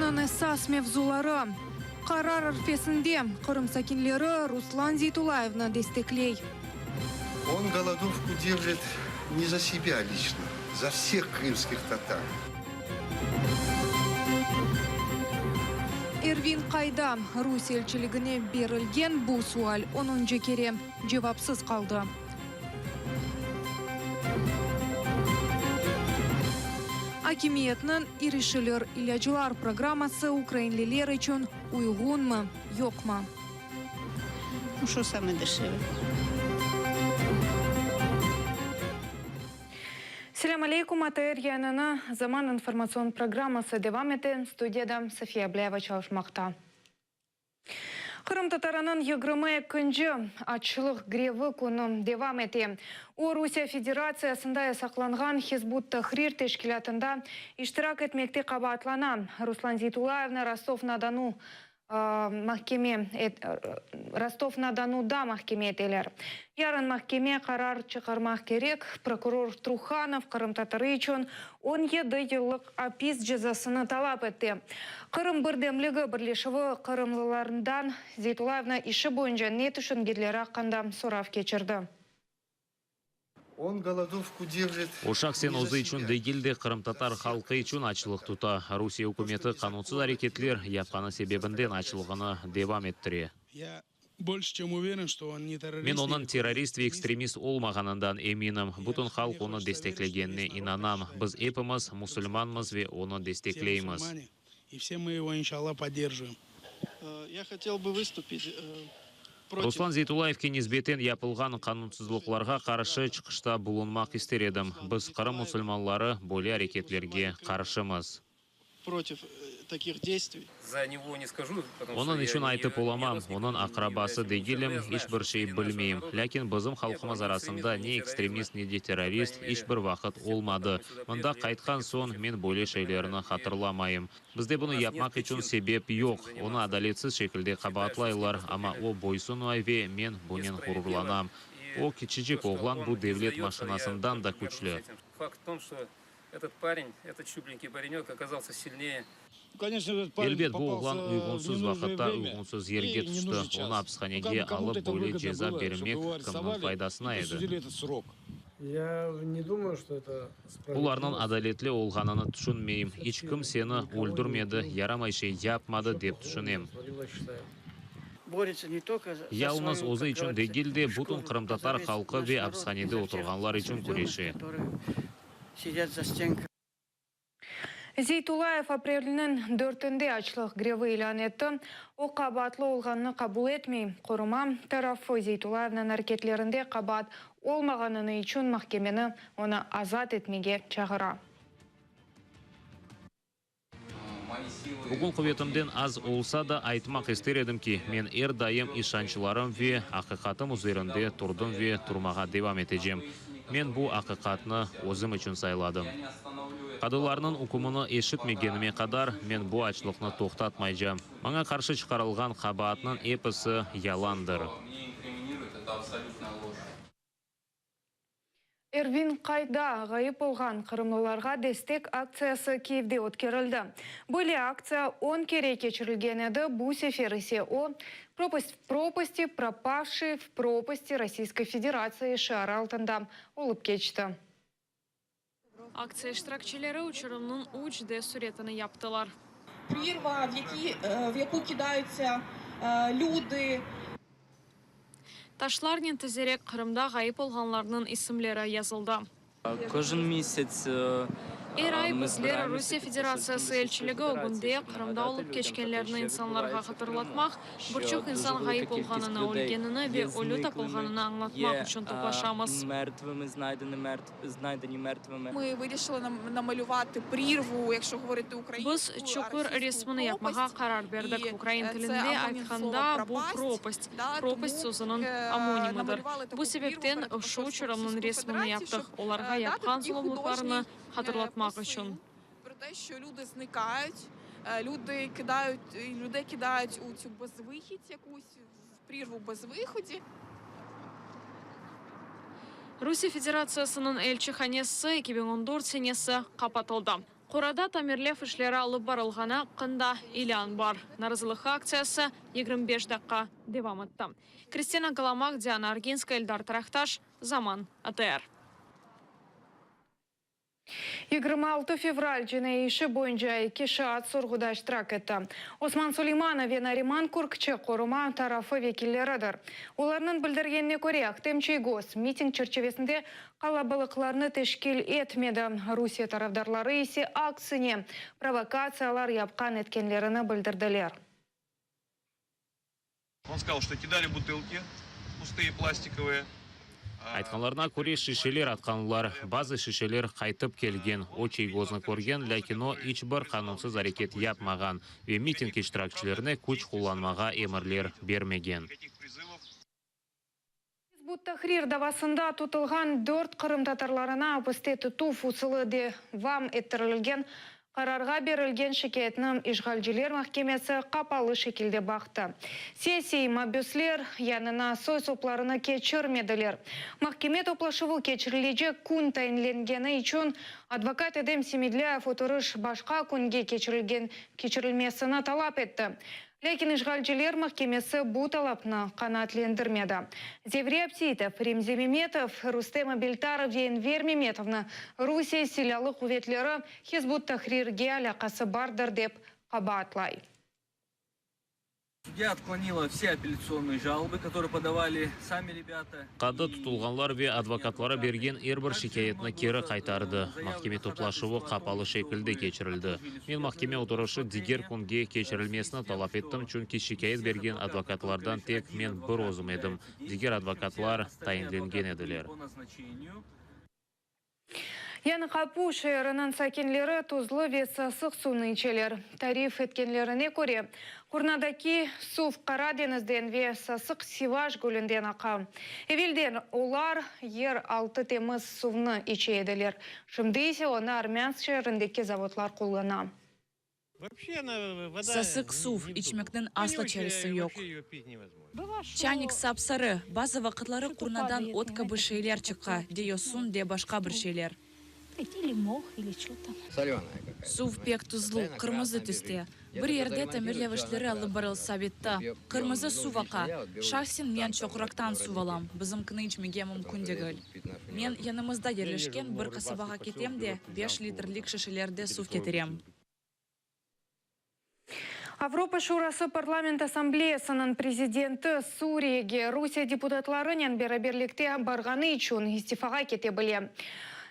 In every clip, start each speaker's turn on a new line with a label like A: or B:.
A: Ukrainanın esas mevzuları. Karar arifesinde Kırım sakinleri Ruslan Zeytулаевны destekley.
B: Он голодовку держит не за себя лично, за всех крымских татар.
A: Ervin Qayda Rus elçiliğine berilgen bu sual 10. kere cevapsız kaldı. Hakimiyetinin irişilir ilacılar programması Ukraynliler için uygun mu, yok mu?
C: Що саме дешеве?
A: Selam aleykum, yanına Zaman informasyon programması devam etti. Stüdyada Safiye Ablayeva çalışmakta. Kırım Tatarının 22. açlık grevi konu devam etti. O Rusya Federasyasında saklanğan Hizbut Tahrir teşkilatında iştirak etmekte kabahatlanan Ruslan Zeytулаевны Rostov-na-Donu'da mahkeme ettiler. Yarın mahkeme karar çıkarmak gerek. Prokuror Trukhanov Kırım Tatarı için 17 yıllık hapis cezasını talep etti. Kırım Birdemligi Birleşiği Kırımlılarından Zeytулаевны işi boyunca ne düşünceleri hakkında sorav geçirdi.
B: Он голодовку держит...
D: Ошак сен озы üçün дегилде Кырым-татар халқы үшін açылық тута. Русия үкіметі қанунсыз әрекетлер япқаны себебінден açылығыны девам еттіре. Мен оның террорист ве экстремист олмағанындан эминім. Бұтын халық оны дестеклегеніне инанам. Біз эпіміз, мұсылманмыз ве оны дестеклейміз.
E: И все мы его, иншаллах, поддерживаем.
F: Я хотел бы выступить...
D: Руслан Зейтулаевке низбетен япылған қанунсызлықларға қаршы чықышта bulunmak істер едім. Біз Қырым мұсылманлары бөле әрекетлерге қаршымыз.
F: Против таких действий.
G: За него не скажу,
D: Оның үшін айтып оламам, оның ақрабасы дегелім, ешбір шей білмейм. Ләкин бізім халқымыз арасында не экстремист, не де террорист ешбір вақыт олмады. Мұнда қайтқан соң мен бөле шейлеріні қатырламайым. Бізде бұны япмақ үшін себеп жоқ. Оны адалетсіз шекілде қабатлайлар, ама о бойсуну айве мен бұнен құрурланам. О кичичик оғлан бұл девлет машинасындан да күчлі.
G: Факт в том, что этот парень, этот щупленький паренек оказался сильнее.
D: Елбет бұл оғлан ұйғынсыз вақытта ұйғынсыз ерге түсті. Оны апсханеге алып бөле жеза бермек кімнің пайдасына еді. Оларның адалетлі олғананы түшінмейм. Ешкім сені өлдірмеді, ярамайшы япмады деп түшінем. Ялныз өзі үшін дегелде бұтын Қырым-татар халқы ве апсханеде отырғанлар үшін күреші.
A: Zeytулаев апрелінің 4-інде açlık grevi ilan etti. O qabatlı olğanını kabul etmey. Koruma tarafı Zeytулаевның hareketlerinde qabat olmağanını için mahkemeni onu azat etmege çağıra.
D: Бүгін құветімден аз олса да айтмақ істер едім ки, мен дайым ишанчыларым ве ақиқатым üzerinde тұрдым ве тұрмаға девам етежем. Мен бұл ақиқатны өзім үшін сайладым. Қадыларының үкіміні ешітмегеніме қадар, мен бұл açlıqны тоқтатмайжам. Маңа қаршы шығарылған қабатының епісі яландыр.
A: Ervin Qayda ғайып olğan Kırımlılarga destek akciyası Kiev'de ötkürüldü. Böyle akция 10 kere geçirilgen edi. Bu sefer ise o пропасти, пропавшие в пропасти Российской Федерации şiarı altında olup geçti.
H: Акция iştirakçileri uçurumun uç-D suretini yaptılar.
I: Прірва, в яку кидаються люди.
H: Taşlarning tezerek Kırım'da gayip olğanlarının isimleri yazıldı.
J: Кожен місяць
H: Her ay bizler Rusya Federasyası elçiligi ogunda Kırım'da olup geçkenlerini insanlarga hatırlatmak, birçok insan gayip olğanını, ölgenini ve ölü tapılğanını anlatmak için toplaşamız.
I: Ми вирішили намалювати прірву, якщо говорити українською.
H: Biz çukur resmini yapmağa karar verdik. Ukrayn tilinde aytkanda bu propast sözünün amonimidir. Bu sebepten şu uçurumның resmini yaptık. Olarga yapkan zulümlüklerini hatırlatmak için.
I: Про те, що люди зникають, людей кидають у цю безвихідь якусь, в прірву безвиході.
H: Rusya Federasyasının elçixanesi 2014 senesi kapatıldı. Қорада тамирлев ішлері алып барылғана қында илян бар. Наразылық акциясы 25 даққа девам етті. Кристина Галамак, Диана Аргинская, Эльдар Тарахташ, Заман, АТР.
A: 26 февраль жіне іші бойынша кеші ат сұрғыда штырак етті. Осман Сулейманов вен Ариман Куркчы қорыма тарафы векілерідір. Оларының білдіргеніне көре Ақтемчей гос митинг черчевесінде қалабылықларны тешкіл етмеді. Русия тарафдарлары есе акцияне провокациялар япқан еткенлеріні білдірділер.
K: Он сказал, что кидали бутылки, пустые пластиковые.
D: Айтқанларына көре шешелер атқанлар, базы шешелер қайтып келген, очей гозны көрген, ләкино ичбір қанунсыз әрекет япмаған, ве митинг иштиракчыларына күч қоланмаға емірлер бермеген.
A: Хизбут Тахрир давасында тұтылған 4 қырым татарларына апысты тұту фусылы де вам еттірілген қарарға берілген шекетінің işgalciler mahkemesi қапалы шекілде бақты. Сессий мабюслер янына сой сопларына кечірмеділер. Mahkeme топлашывы кечірілежек күн тайынленгені үшін адвокат Эдем Семедляев отырыш башқа күнге кечірілмесіні талап етті. Лекин işgalciler mahkemesi bu талапны қанатлендірмеді. Зеври Аптитов, Римзи Меметов, Рустема Бельтаров, Енвер Меметовны Русия силялы құветлері Хизбут Тахрирге алақасы бардыр деп қабатлай.
J: Судья отклонила все апелляционные жалобы, которые подавали сами ребята.
D: Қады тұтылғанлар ве адвокатлары берген әрбір шекаетіні кері қайтарды. Махкеме топлашуы қапалы шекілді кечірілді. Мен махкеме отырышы дигер күнге кечірілмесіні талап еттім, чүнки шекает берген адвокатлардан тек мен бір озым едім. Дигер адвокатлар тайынленген еділер.
A: Яны қапу шайырынан сәкенлері тұзлы ве сасық суны içелер. Тариф еткенлеріне көре, Курнадаки сув қара денізден ве сасық Сиваш гөлінден ақа. Евелден олар ер 6 теміз сувны içе еділер. Шымды есе оны армян шайырындекі заводлар қолына.
L: Сасық сув içmekten asla çaresi yok. Çayник sapsarı, bazı vakitleri kurnadan от kabı şeyler çıka, diyorsun de başka bir şeyler. Сув pek tuzlu, kırmızı tüste. Bir yerde tamirlev işleri alıp barılsa bitti. Kırmızı su vaka. Şahsen men çokuraktan su alam. Bizimkini içmege mümkün değil. Men yanımızda yerleşken bir kasabaga ketem de 5 litrlik şişelerde su getirem.
A: Avrupa Şurası Parlament Asambleyasının prezidenti Suriye'ge Rusiya deputatlarının beraberlikte bargаны için istifaga kete bile.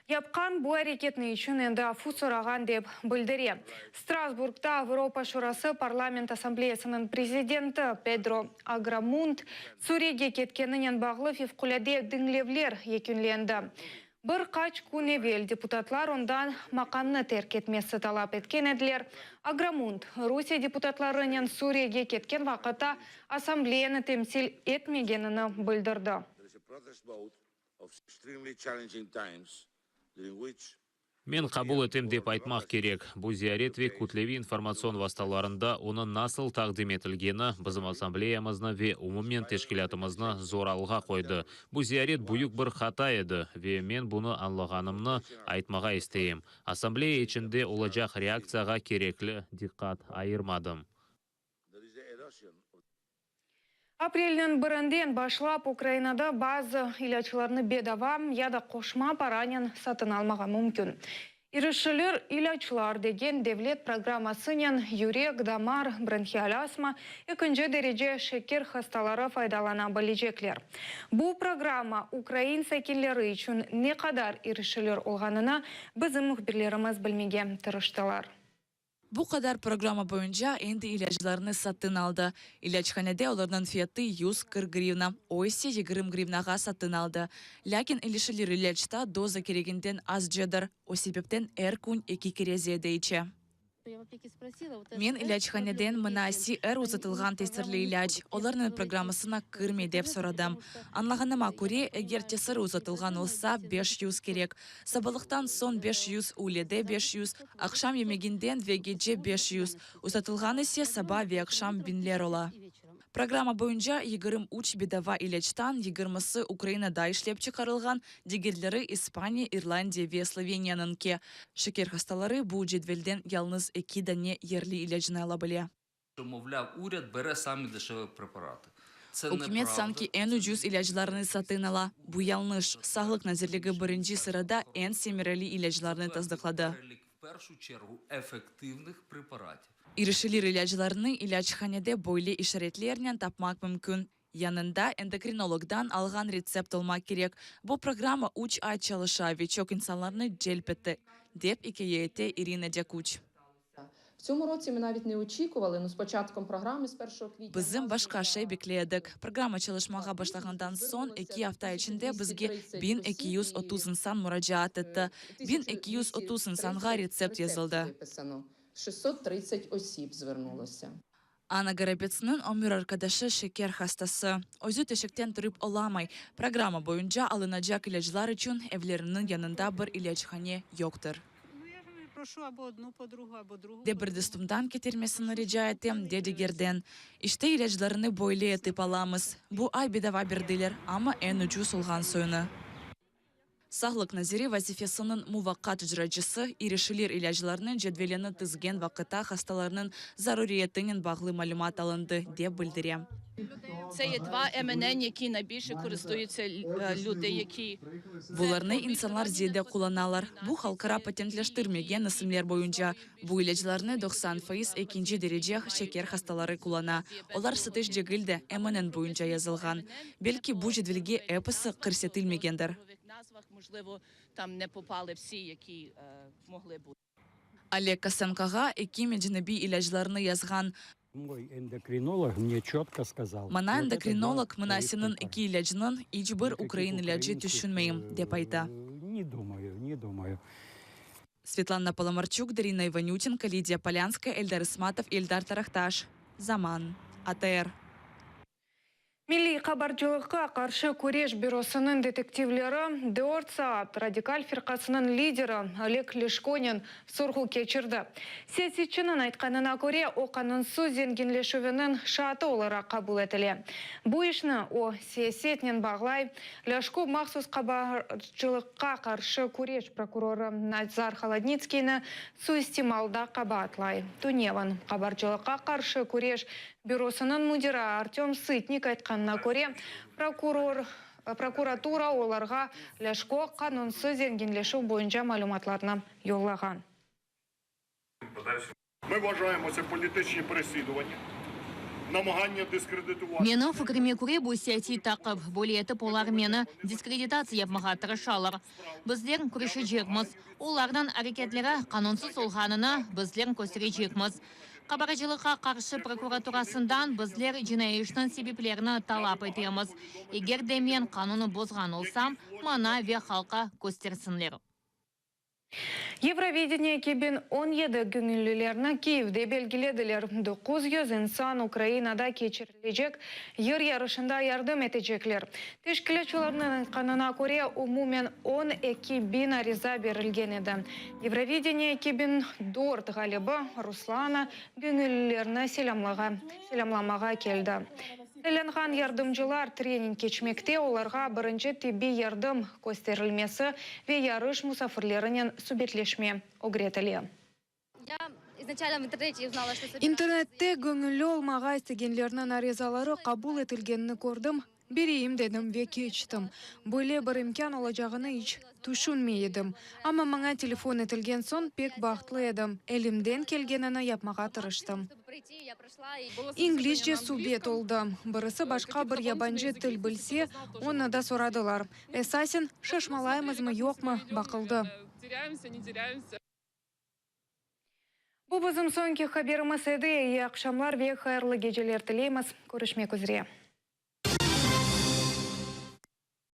A: Yapkan bu hareketini için endi afu soragan deb bildirdi. Strasburg'da Avrupa Şurası Parlament Asambleyasının prezidenti Pedro Agramunt Suriye'ge ketkeninin bağlı fevkalade dinlevler yekünlendi. Bir kaç gün evvel deputatlar ondan makanını terk etmesi talap etken ediler. Agramunt, Rusya deputatlarının Suriye'ge ketken vakıta asambleyeni temsil etmegenini bildirdi.
D: Мен қабыл етем деп айтмақ керек. Бұл зиярет ве күтлеви информацион васталарында оны насыл тақдим етілгені біздің ассамблеямызны ве умумен тешкілятымызны зор алға қойды. Бұл зиярет бұйық бір хата еді ве мен бұны анлағанымны айтмаға істейім. Ассамблея ішінде олajaq реакцияға кереклі диққат айырмадым.
A: Апрельнен бірінден башлап Украинада базы илячыларны бедавам яда қошма паранен сатын алмаға мүмкін. Ирішілер илячылар деген девлет программасынен юрек, дамар, бронхиал астма, екінші дереже шекер хасталары файдалана білежеклер. Бұл программа Украин сәкелері үшін не қадар ирішілер олғанына біздің мұхбірлеріміз білмеге тырыштылар.
L: Bu kadar programa boyunca endi ilaçlarını satın aldı. İlaçhanede onların fiyatı 140 grivna, o ise 20 grivnaga satın aldı. Lakin ilişilir ilaçta doza gerekinden azcadır. O sebepten her gün 2 kere ziyade içe. Мен ilaçhaneden mına CR uzatılgan tesirli ilaç, onların programmasına kırmı dep soradım. Anlağanıma göre, eğer tesir uzatılgan olsa 500 gerek. Sabahlıktan son 500, öğlede 500, akşam yemeğinden ve gece 500. Uzatılgan ise sabah ve akşam 1000'ler ola. Программа боюнча 23 бедава илячтан 20-сы Украинада ишлеп чыгарылган, дигерлери Испания, Ирландия ве Словениянынке. Шекер хасталары бу жедвелден ялныз 2 дане ерлі илячны ала біле.
J: Мовляв, уряд бере самі дешеві препарати.
L: Өкімет санки ән үжіз илячларыны сатын ала. Бу ялныш. Сағлық назірлігі бірінші сырада ән семерелі илячларыны таздықлады.
J: В першу чергу ефективних препаратів.
L: Иришилер илячларыны илячханеде бойле ишаретлерінен тапмак мүмкін. Янында эндокринологдан алған рецепт olmak керек. Бу программа 3 ай çalışa ve çok insanlarını celpetti, деп икеєте Ірина Дякуч.
M: В цьому році ми навіть не очікували, з початком програми з 1 квітня.
L: Bizim başka şey bekledik. Программа çalışmağa başlagандан son 2 hafta içinde bizge 1230 insan müracaat etti. 1230 insanға рецепт yazıldı.
M: 630 осіб звернулося.
L: Anna Garabets'nin ömür arkadaşı şeker hastası. Özü teşekten turip olamay. Программа boyunca alınacak ilaçlar için evlerinin yanında bir ilaçhane yoktur.
C: Прошу або одну подругу, або другу.
L: Deberdistumdan getirmesini rica ettim dedi Gerden. İşte ilaçlarını böyle etip alamız. Bu ay bedava berdiler ama en ucuz olgan suyunu. Sağlık Naziri vazifesinin muvakkat icracısı irişilir ilaçlarının cedvelini tizgen vakıta hastalarının zaruriyetinin bağlı malumat alındı diye bildirem.
N: Це є два МНН, які найбільше користуються люди, які...
L: Bularını insanlar ziyade kullanalar. Bu halkara patentleştirmegen isimler boyunca bu ilaçlarını 90% ikinci derece şeker hastaları kullana. Olar satış cegilde MNN boyunca yazılgan. Belki bu cedvelge episi kırsetilmegendir.
N: Можливо, там не попали всі, які могли бути.
L: Олег Косенкоға iki mecnebi ilaçlarını yazgan.
O: Мой эндокринолог мне четко сказал.
L: Mana endokrinolog mınasının 2 ilacının hiçbir Ukrayna ilacı düşünmeyim, dep ayta.
O: Не думаю.
L: Светлана Паламарчук, Дарина Иванютенко, Лидия Полянская, Эльдар Исматов, Эльдар Тарахташ. Zaman. АТР.
A: Milli Kabarcılıkka karşı Kureş Bürosu'nun detektivleri 4 saat radikal firkasının lideri Oleg Lishkonin sorgu geçirdi. Siyasetçinin aytkanına göre o kanunsuz zenginleşuvinin şartı olarak kabul edildi. Bu işini o siyasetle bağlay, Lishko mahsus kabarcılıkka karşı Kureş prokuroru Nazar Khaladnitskiyni suistimalda kabatlay. Tunevan kabarcılıkka karşı Kureş Bürosu'nun müdiri Artyom Sitnik aytkanına göre prokuratura olarga Lishko kanunsuz zenginleşu boyunca malumatlarını yollagan.
P: Ми вважаємо це політичні переслідування, намагання дискредитувати.
Q: Мені фикриме күрә бу сәяси тақып более етіп олар мені дискредитация yapmağa тырышалар. Bizler күрешәчәкбез. Олардан әрекетлері канунсыз olганына bizler көстерәчәкбез. Кабарчылыкка каршы прокуратурасындан bizler җинаи эшнең сәбәпләрен талап итәбез. Эгер дә мен кануны бозган olsam, мана вә халка көстерсенләр.
A: Евровидение 2017 günlülerini Kiev'de belgilediler. 900 insan Ukrayna'da geçirilecek yer yarışında yardım edecekler. Teşkilatçılarının kanına göre umumen 12 bin ariza verilgen idi. Евровидение 2004 galibi Ruslana günlülerini selamlamağa geldi. Selengan yardımcılar trening geçmekte, olarga birinci tibbi yardım gösterilmesi ve yarış musafirlerinin sübetleşme öğretili. İnternette gönüllü olmağa istegenlerinin arizaları kabul edilgenini gördüm. Bereyim dedim ve geçtim. Böyle bir imkan olacağını hiç düşünmeydim. Ama bana telefon etilgen son pek baxtlı edim. Elimden gelgenini yapmağa tırıştım. İngilizce subet oldu. Birisi başka bir yabancı til bilse, onu da soradılar. Esasen şaşmalayımız mı yok mu bakıldı. Bu bizim sonki haberimiz edi. İyi akşamlar ve hayırlı geceler dileyimiz. Görüşmek üzere.